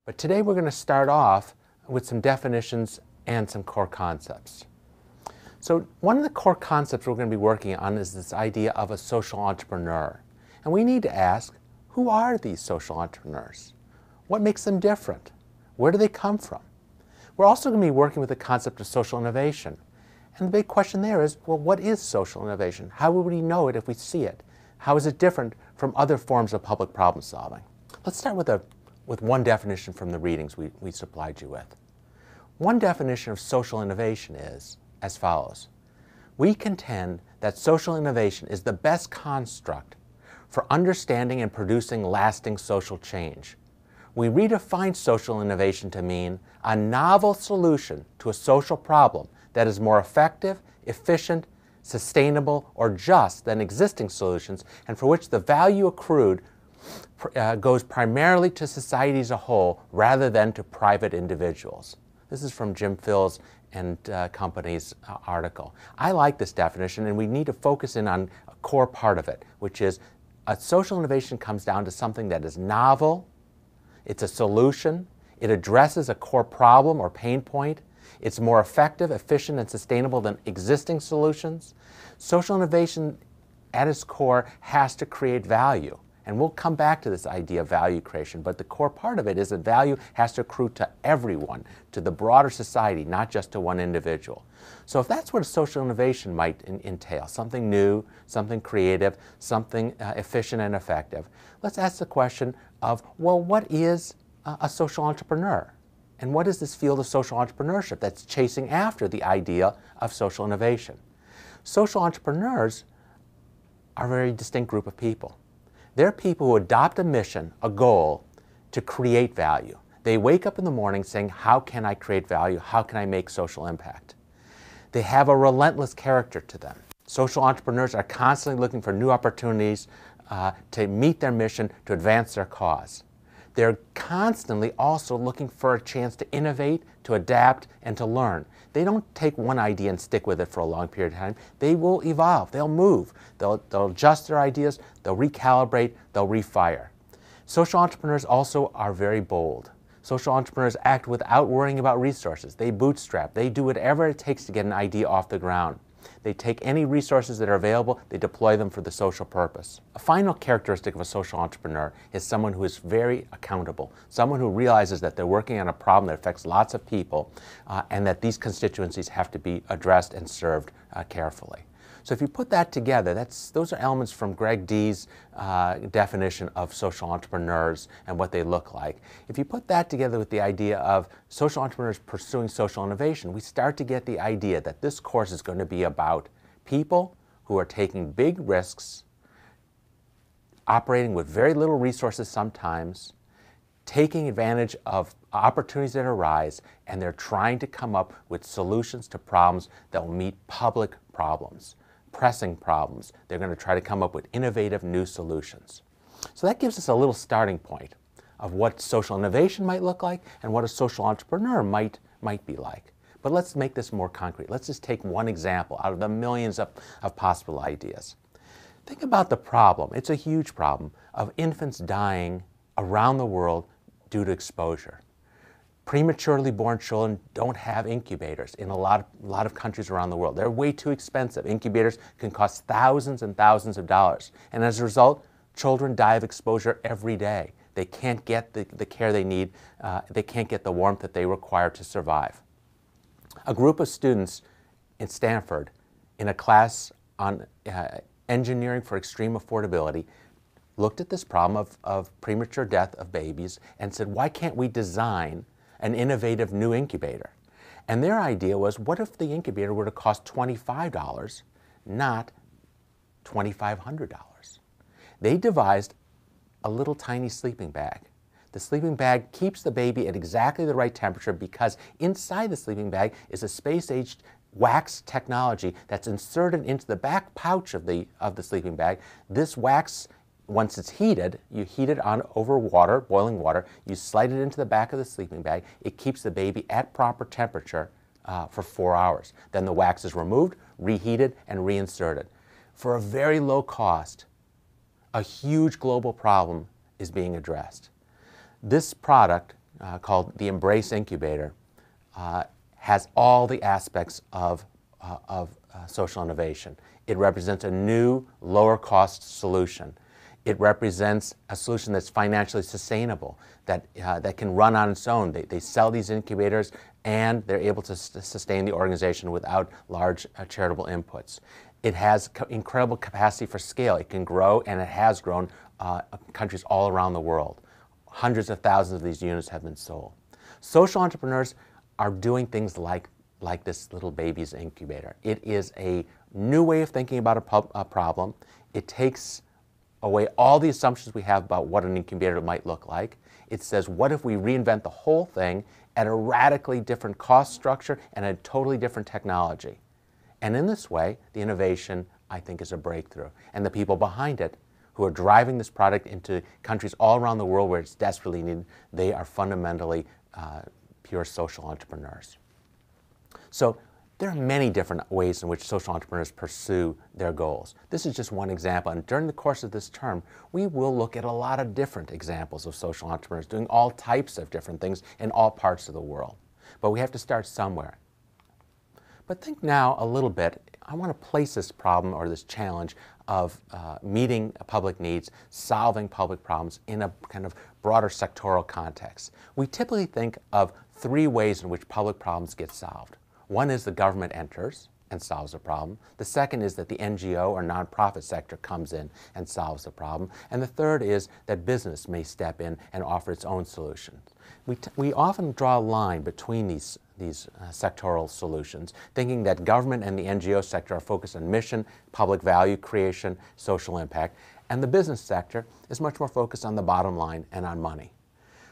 But today we're going to start off with some definitions and some core concepts. So one of the core concepts we're going to be working on is this idea of a social entrepreneur. And we need to ask, who are these social entrepreneurs? What makes them different? Where do they come from? We're also going to be working with the concept of social innovation. And the big question there is, well, what is social innovation? How would we know it if we see it? How is it different from other forms of public problem solving? Let's start with one definition from the readings we supplied you with. One definition of social innovation is as follows. We contend that social innovation is the best construct for understanding and producing lasting social change. We redefine social innovation to mean a novel solution to a social problem that is more effective, efficient, sustainable, or just than existing solutions, and for which the value accrued goes primarily to society as a whole rather than to private individuals. This is from Jim Phil's and company's article. I like this definition, and we need to focus in on a core part of it, which is a social innovation comes down to something that is novel, it's a solution, it addresses a core problem or pain point, it's more effective, efficient, and sustainable than existing solutions. Social innovation at its core has to create value. And we'll come back to this idea of value creation, but the core part of it is that value has to accrue to everyone, to the broader society, not just to one individual. So if that's what a social innovation might entail, something new, something creative, something efficient and effective, let's ask the question of, well, what is a social entrepreneur? And what is this field of social entrepreneurship that's chasing after the idea of social innovation? Social entrepreneurs are a very distinct group of people. They're people who adopt a mission, a goal, to create value. They wake up in the morning saying, how can I create value? How can I make social impact? They have a relentless character to them. Social entrepreneurs are constantly looking for new opportunities to meet their mission, to advance their cause. They're constantly also looking for a chance to innovate, to adapt, and to learn. They don't take one idea and stick with it for a long period of time. They will evolve, they'll move, they'll adjust their ideas, they'll recalibrate, they'll refire. Social entrepreneurs also are very bold. Social entrepreneurs act without worrying about resources. They bootstrap, they do whatever it takes to get an idea off the ground. They take any resources that are available, they deploy them for the social purpose. A final characteristic of a social entrepreneur is someone who is very accountable, someone who realizes that they're working on a problem that affects lots of people and that these constituencies have to be addressed and served carefully. So if you put that together, those are elements from Greg Dee's definition of social entrepreneurs and what they look like. If you put that together with the idea of social entrepreneurs pursuing social innovation, we start to get the idea that this course is going to be about people who are taking big risks, operating with very little resources sometimes, taking advantage of opportunities that arise, and they're trying to come up with solutions to problems that will meet public problems. Pressing problems. They're going to try to come up with innovative new solutions. So that gives us a little starting point of what social innovation might look like and what a social entrepreneur might be like. But let's make this more concrete. Let's just take one example out of the millions of possible ideas. Think about the problem. It's a huge problem of infants dying around the world due to exposure. Prematurely born children don't have incubators in a lot of countries around the world. They're way too expensive. Incubators can cost thousands and thousands of dollars. And as a result, children die of exposure every day. They can't get the care they need. They can't get the warmth that they require to survive. A group of students in Stanford in a class on engineering for extreme affordability looked at this problem of premature death of babies and said, why can't we design an innovative new incubator? And their idea was, what if the incubator were to cost $25, not $2,500? They devised a little tiny sleeping bag. The sleeping bag keeps the baby at exactly the right temperature because inside the sleeping bag is a space-aged wax technology that's inserted into the back pouch of the sleeping bag. This wax, once it's heated, you heat it on over water, boiling water, you slide it into the back of the sleeping bag, it keeps the baby at proper temperature for 4 hours. Then the wax is removed, reheated, and reinserted. For a very low cost, a huge global problem is being addressed. This product called the Embrace Incubator has all the aspects of social innovation. It represents a new, lower-cost solution. It represents a solution that's financially sustainable, that can run on its own. They sell these incubators, and they're able to sustain the organization without large charitable inputs. It has incredible capacity for scale. It can grow, and it has grown countries all around the world. Hundreds of thousands of these units have been sold. Social entrepreneurs are doing things like this little baby's incubator. It is a new way of thinking about a problem. It takes away all the assumptions we have about what an incubator might look like. It says, what if we reinvent the whole thing at a radically different cost structure and a totally different technology? And in this way, the innovation, I think, is a breakthrough. And the people behind it, who are driving this product into countries all around the world where it's desperately needed, they are fundamentally pure social entrepreneurs. So there are many different ways in which social entrepreneurs pursue their goals. This is just one example, and during the course of this term, we will look at a lot of different examples of social entrepreneurs doing all types of different things in all parts of the world. But we have to start somewhere. But think now a little bit, I want to place this problem or this challenge of meeting public needs, solving public problems in a kind of broader sectoral context. We typically think of three ways in which public problems get solved. One is the government enters and solves a problem. The second is that the NGO or nonprofit sector comes in and solves the problem. And the third is that business may step in and offer its own solutions. We often draw a line between these sectoral solutions, thinking that government and the NGO sector are focused on mission, public value creation, social impact, and the business sector is much more focused on the bottom line and on money.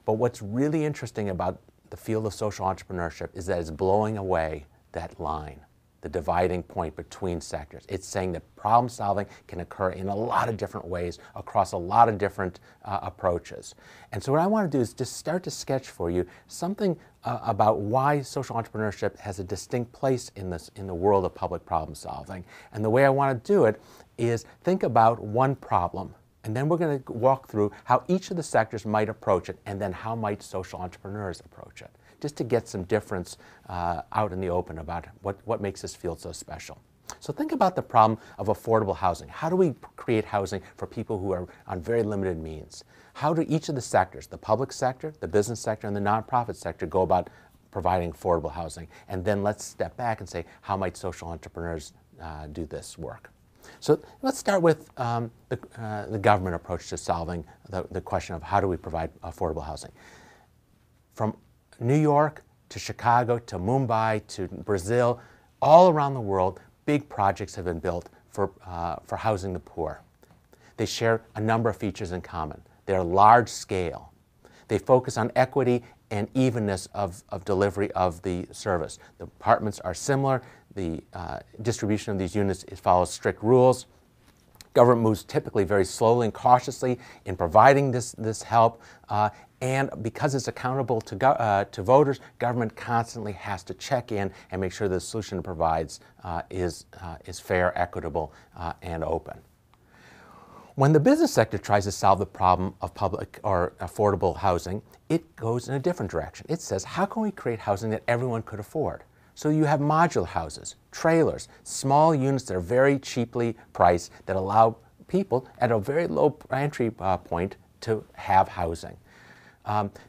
But what's really interesting about the field of social entrepreneurship is that it's blowing away that line, the dividing point between sectors. It's saying that problem solving can occur in a lot of different ways across a lot of different approaches. And so what I want to do is just start to sketch for you something about why social entrepreneurship has a distinct place in the world of public problem solving. And the way I want to do it is think about one problem, and then we're going to walk through how each of the sectors might approach it, and then how might social entrepreneurs approach it, just to get some difference out in the open about what makes this field so special. So think about the problem of affordable housing. How do we create housing for people who are on very limited means? How do each of the sectors, the public sector, the business sector, and the nonprofit sector, go about providing affordable housing? And then let's step back and say, how might social entrepreneurs do this work? So let's start with the government approach to solving the question of how do we provide affordable housing. From New York to Chicago to Mumbai to Brazil, all around the world, big projects have been built for housing the poor. They share a number of features in common. They're large scale. They focus on equity and evenness of delivery of the service. The apartments are similar. The distribution of these units follows strict rules. Government moves typically very slowly and cautiously in providing this help. And because it's accountable to voters, government constantly has to check in and make sure the solution it provides is fair, equitable, and open. When the business sector tries to solve the problem of public or affordable housing, it goes in a different direction. It says, how can we create housing that everyone could afford? So you have modular houses, trailers, small units that are very cheaply priced that allow people at a very low entry point to have housing.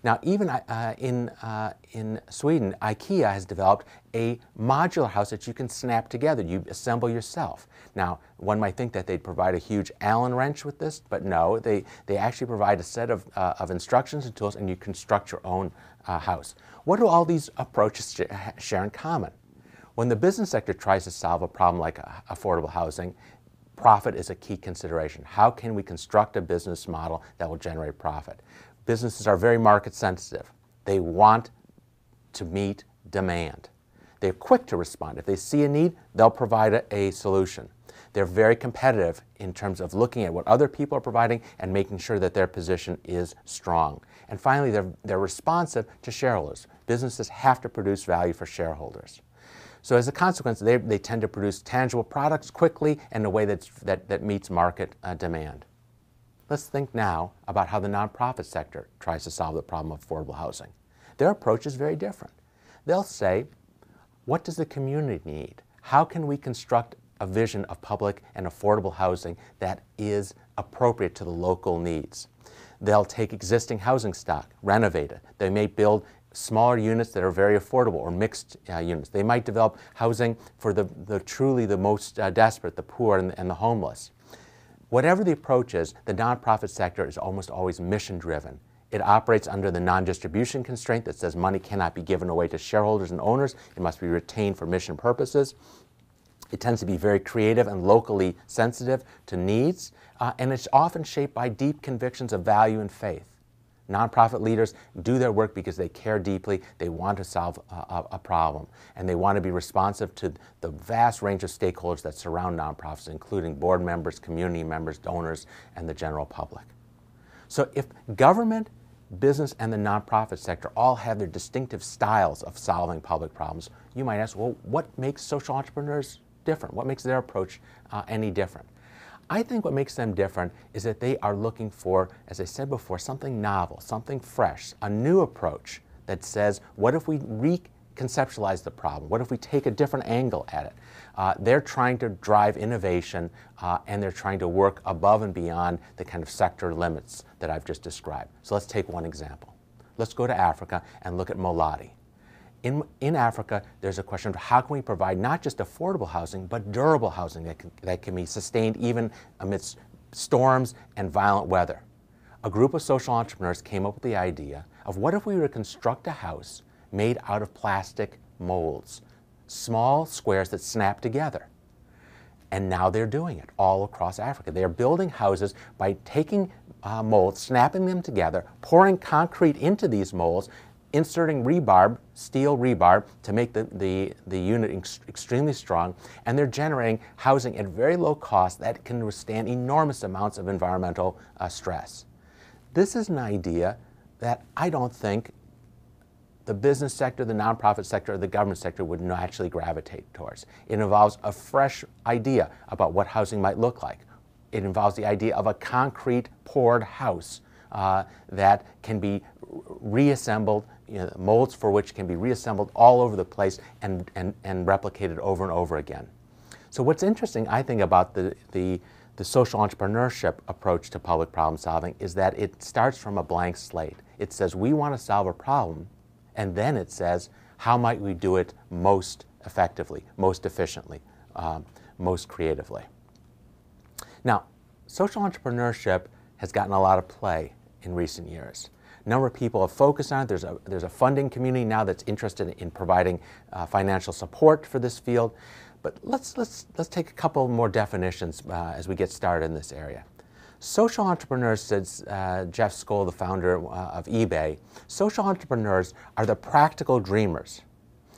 Now, even in Sweden, IKEA has developed a modular house that you can snap together. You assemble yourself. Now, one might think that they'd provide a huge Allen wrench with this, but no, they actually provide a set of instructions and tools, and you construct your own house. What do all these approaches share in common? When the business sector tries to solve a problem like affordable housing, profit is a key consideration. How can we construct a business model that will generate profit? Businesses are very market sensitive. They want to meet demand. They're quick to respond. If they see a need, they'll provide a solution. They're very competitive in terms of looking at what other people are providing and making sure that their position is strong. And finally, they're responsive to shareholders. Businesses have to produce value for shareholders. So as a consequence, they tend to produce tangible products quickly and in a way that meets market demand. Let's think now about how the nonprofit sector tries to solve the problem of affordable housing. Their approach is very different. They'll say, what does the community need? How can we construct a vision of public and affordable housing that is appropriate to the local needs? They'll take existing housing stock, renovate it. They may build smaller units that are very affordable or mixed units. They might develop housing for the truly the most desperate, the poor and the homeless. Whatever the approach is, the nonprofit sector is almost always mission-driven. It operates under the non-distribution constraint that says money cannot be given away to shareholders and owners. It must be retained for mission purposes. It tends to be very creative and locally sensitive to needs, and it's often shaped by deep convictions of value and faith. Nonprofit leaders do their work because they care deeply, they want to solve a problem, and they want to be responsive to the vast range of stakeholders that surround nonprofits, including board members, community members, donors, and the general public. So if government, business, and the nonprofit sector all have their distinctive styles of solving public problems, you might ask, well, what makes social entrepreneurs different? What makes their approach any different? I think what makes them different is that they are looking for, as I said before, something novel, something fresh, a new approach that says, what if we reconceptualize the problem? What if we take a different angle at it? They're trying to drive innovation and they're trying to work above and beyond the kind of sector limits that I've just described. So let's take one example. Let's go to Africa and look at Moladi. In Africa, there's a question of how can we provide not just affordable housing, but durable housing that can be sustained even amidst storms and violent weather. A group of social entrepreneurs came up with the idea of what if we were to construct a house made out of plastic molds, small squares that snap together. And now they're doing it all across Africa. They're building houses by taking molds, snapping them together, pouring concrete into these molds, inserting rebarb, steel rebarb, to make the unit extremely strong, and they're generating housing at very low cost that can withstand enormous amounts of environmental stress. This is an idea that I don't think the business sector, the nonprofit sector, or the government sector would naturally gravitate towards. It involves a fresh idea about what housing might look like. It involves the idea of a concrete poured house that can be reassembled, molds for which can be reassembled all over the place and replicated over and over again. So what's interesting, I think, about the social entrepreneurship approach to public problem solving is that it starts from a blank slate. It says we want to solve a problem, and then it says how might we do it most effectively, most efficiently, most creatively. Now, social entrepreneurship has gotten a lot of play in recent years. A number of people have focused on it. There's a funding community now that's interested in providing financial support for this field. But let's take a couple more definitions as we get started in this area. Social entrepreneurs, says Jeff Skoll, the founder of eBay, social entrepreneurs are the practical dreamers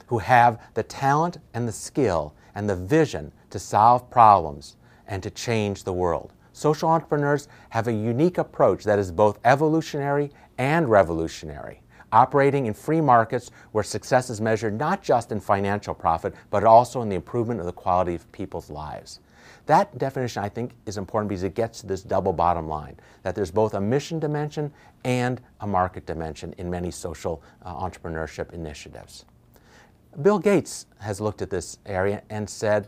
who have the talent and the skill and the vision to solve problems and to change the world. Social entrepreneurs have a unique approach that is both evolutionary and revolutionary, operating in free markets where success is measured not just in financial profit, but also in the improvement of the quality of people's lives. That definition, I think, is important because it gets to this double bottom line, that there's both a mission dimension and a market dimension in many social entrepreneurship initiatives. Bill Gates has looked at this area and said,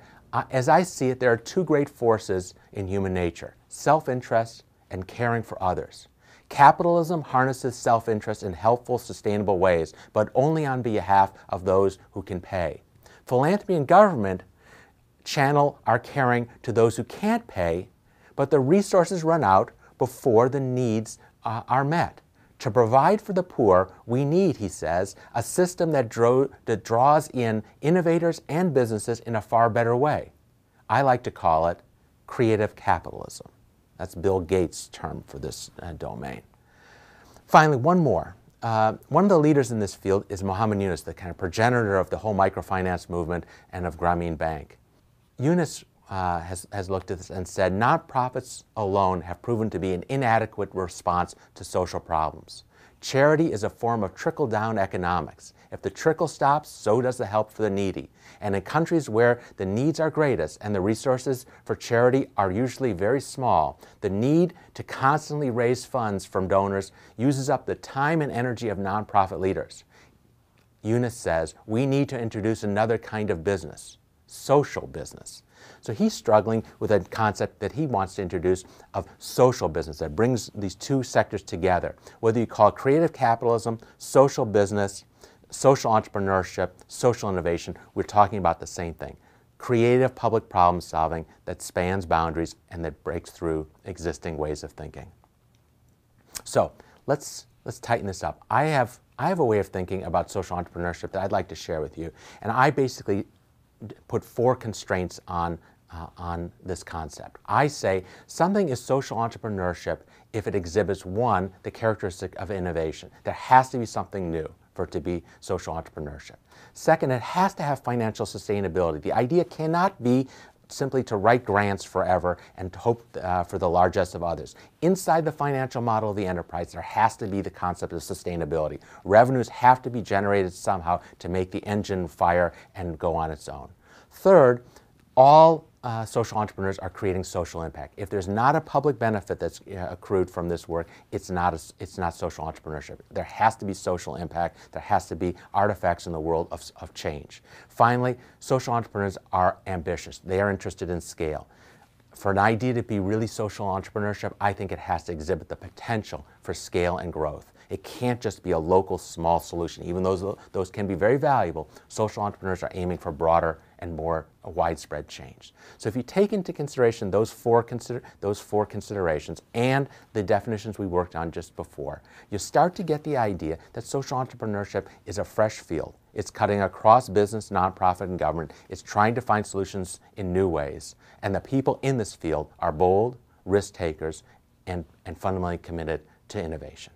as I see it, there are two great forces in human nature, self-interest and caring for others. Capitalism harnesses self-interest in helpful, sustainable ways, but only on behalf of those who can pay. Philanthropy and government channel our caring to those who can't pay, but the resources run out before the needs are met. To provide for the poor, we need, he says, a system that draws in innovators and businesses in a far better way. I like to call it creative capitalism. That's Bill Gates' term for this domain. Finally, one more. One of the leaders in this field is Muhammad Yunus, the kind of progenitor of the whole microfinance movement and of Grameen Bank. Yunus has looked at this and said nonprofits alone have proven to be an inadequate response to social problems. Charity is a form of trickle-down economics. If the trickle stops, so does the help for the needy. And in countries where the needs are greatest and the resources for charity are usually very small, the need to constantly raise funds from donors uses up the time and energy of nonprofit leaders. Eunice says, we need to introduce another kind of business, social business. So he's struggling with a concept that he wants to introduce of social business that brings these two sectors together. Whether you call it creative capitalism, social business, social entrepreneurship, social innovation, we're talking about the same thing. Creative public problem solving that spans boundaries and that breaks through existing ways of thinking. So let's tighten this up. I have a way of thinking about social entrepreneurship that I'd like to share with you, and I basically put 4 constraints on this concept. I say something is social entrepreneurship if it exhibits, 1, the characteristic of innovation. There has to be something new for it to be social entrepreneurship. Second, it has to have financial sustainability. The idea cannot be simply to write grants forever and to hope for the largesse of others. Inside the financial model of the enterprise, there has to be the concept of sustainability. Revenues have to be generated somehow to make the engine fire and go on its own. Third, all social entrepreneurs are creating social impact. If there's not a public benefit that's accrued from this work, it's not social entrepreneurship. There has to be social impact. There has to be artifacts in the world of change. Finally, social entrepreneurs are ambitious. They are interested in scale. For an idea to be really social entrepreneurship, I think it has to exhibit the potential for scale and growth. It can't just be a local small solution. Even though those can be very valuable, social entrepreneurs are aiming for broader and more widespread change. So if you take into consideration those four considerations and the definitions we worked on just before, you start to get the idea that social entrepreneurship is a fresh field. It's cutting across business, nonprofit, and government. It's trying to find solutions in new ways. And the people in this field are bold, risk takers, and fundamentally committed to innovation.